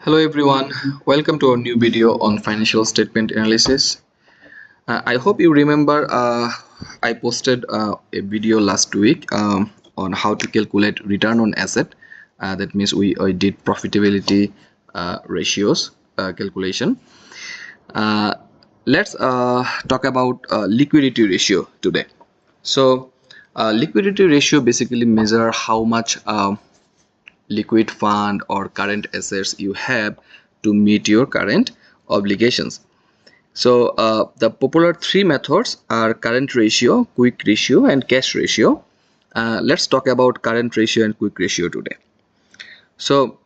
Hello everyone, welcome to our new video on financial statement analysis. I hope you remember I posted a video last week on how to calculate return on asset. That means we did profitability ratios calculation. Uh, let's talk about liquidity ratio today. So liquidity ratio basically measure how much liquid fund or current assets you have to meet your current obligations. So the popular three methods are current ratio, quick ratio and cash ratio. Let's talk about current ratio and quick ratio today. So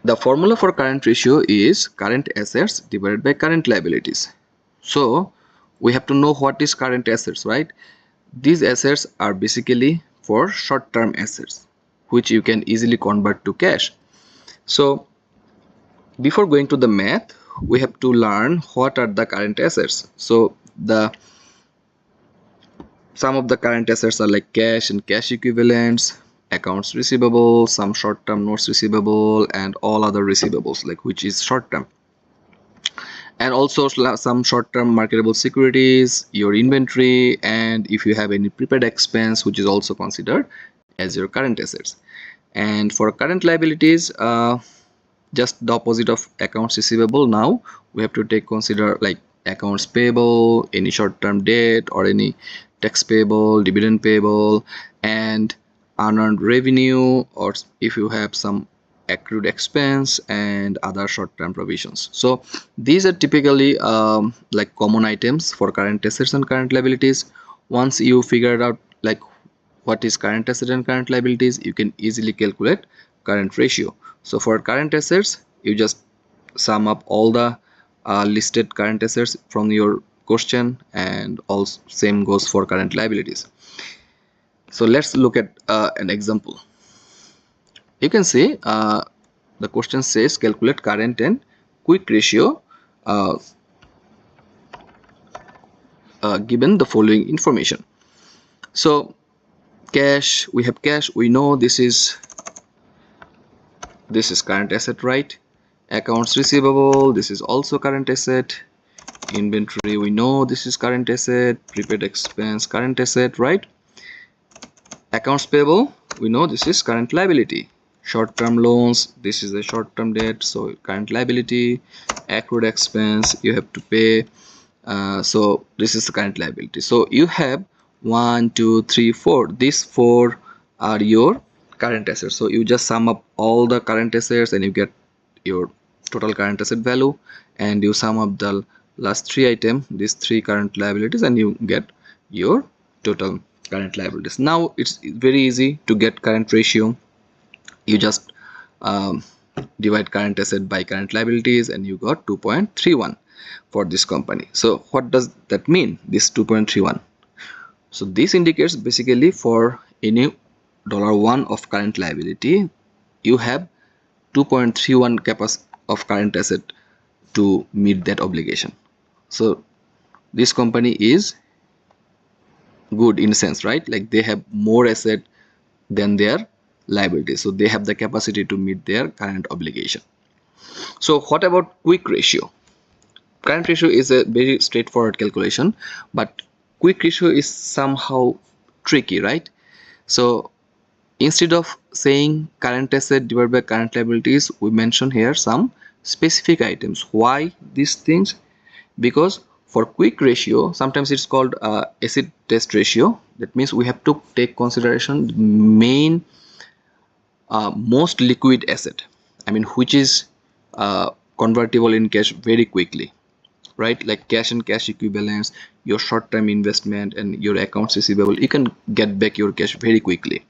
the formula for current ratio is current assets divided by current liabilities. So we have to know what is current assets, right? These assets are basically for short-term assets which you can easily convert to cash. So before going to the math, we have to learn what are the current assets. So some of the current assets are like cash and cash equivalents, accounts receivable, some short-term notes receivable, and all other receivables, like which is short-term, and also some short-term marketable securities, your inventory, and if you have any prepaid expense, which is also considered as your current assets. And for current liabilities, just the opposite of accounts receivable, now we have to consider like accounts payable, any short-term debt, or any tax payable, dividend payable, and unearned revenue, or if you have some accrued expense and other short-term provisions. So these are typically like common items for current assets and current liabilities. Once you figure out like what is current asset and current liabilities, you can easily calculate current ratio. So for current assets, you just sum up all the listed current assets from your question, and also same goes for current liabilities. So let's look at an example. You can see the question says calculate current and quick ratio uh, given the following information. So cash, we have cash, we know this is current asset, right? Accounts receivable, this is also current asset. Inventory, we know this is current asset. Prepaid expense, current asset, right? Accounts payable, we know this is current liability. Short-term loans, this is a short-term debt, so current liability. Accrued expense, you have to pay, so this is the current liability. So you have 1 2 3 4, these four are your current assets. So you just sum up all the current assets and you get your total current asset value, and you sum up the last three items, these three current liabilities, and you get your total current liabilities. Now it's very easy to get current ratio. You just divide current asset by current liabilities, and you got 2.31 for this company. So what does that mean, this 2.31? So this indicates basically for any $1 of current liability, you have 2.31 capacity of current asset to meet that obligation. So this company is good in a sense, right? Like they have more asset than their liability, so they have the capacity to meet their current obligation. So what about quick ratio? Current ratio is a very straightforward calculation, but quick ratio is somehow tricky, right? So instead of saying current asset divided by current liabilities, we mention here some specific items. Why these things? Because for quick ratio, sometimes it's called acid test ratio. That means we have to take consideration the main most liquid asset, I mean, which is convertible in cash very quickly, right? Like cash and cash equivalents, your short-term investment, and your accounts receivable, you can get back your cash very quickly.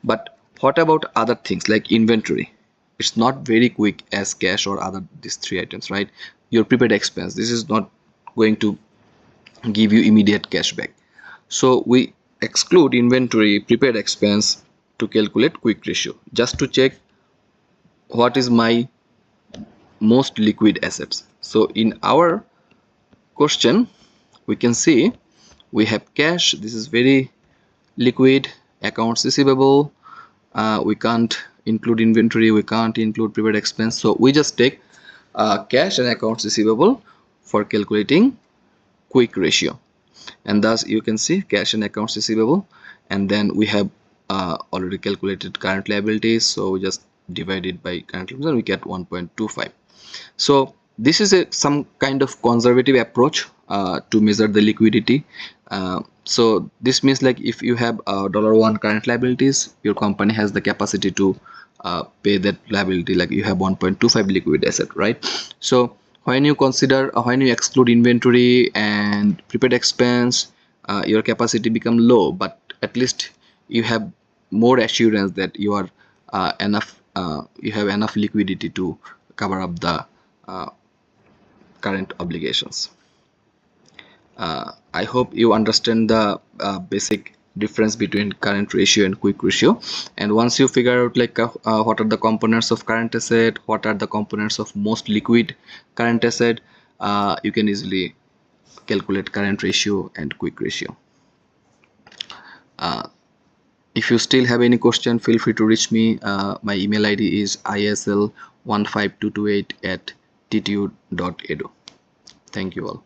But what about other things like inventory? It's not very quick as cash or other these three items, right? Your prepaid expense, this is not going to give you immediate cash back. So we exclude inventory, prepaid expense to calculate quick ratio, just to check what is my most liquid assets. So in our question, we can see we have cash, this is very liquid. Accounts receivable, we can't include inventory, we can't include prepaid expense, so we just take cash and accounts receivable for calculating quick ratio. And thus you can see cash and accounts receivable, and then we have already calculated current liabilities, so we just divide it by current liabilities and we get 1.25. so this is some kind of conservative approach to measure the liquidity. So this means like if you have $1 current liabilities, your company has the capacity to pay that liability, like you have 1.25 liquid asset, right? So when you consider when you exclude inventory and prepaid expense, your capacity become low, but at least you have more assurance that you are you have enough liquidity to cover up the current obligations. I hope you understand the basic difference between current ratio and quick ratio, and once you figure out like what are the components of current asset, what are the components of most liquid current asset, you can easily calculate current ratio and quick ratio. If you still have any question, feel free to reach me. My email ID is isl15228@ttu.edu. Thank you all.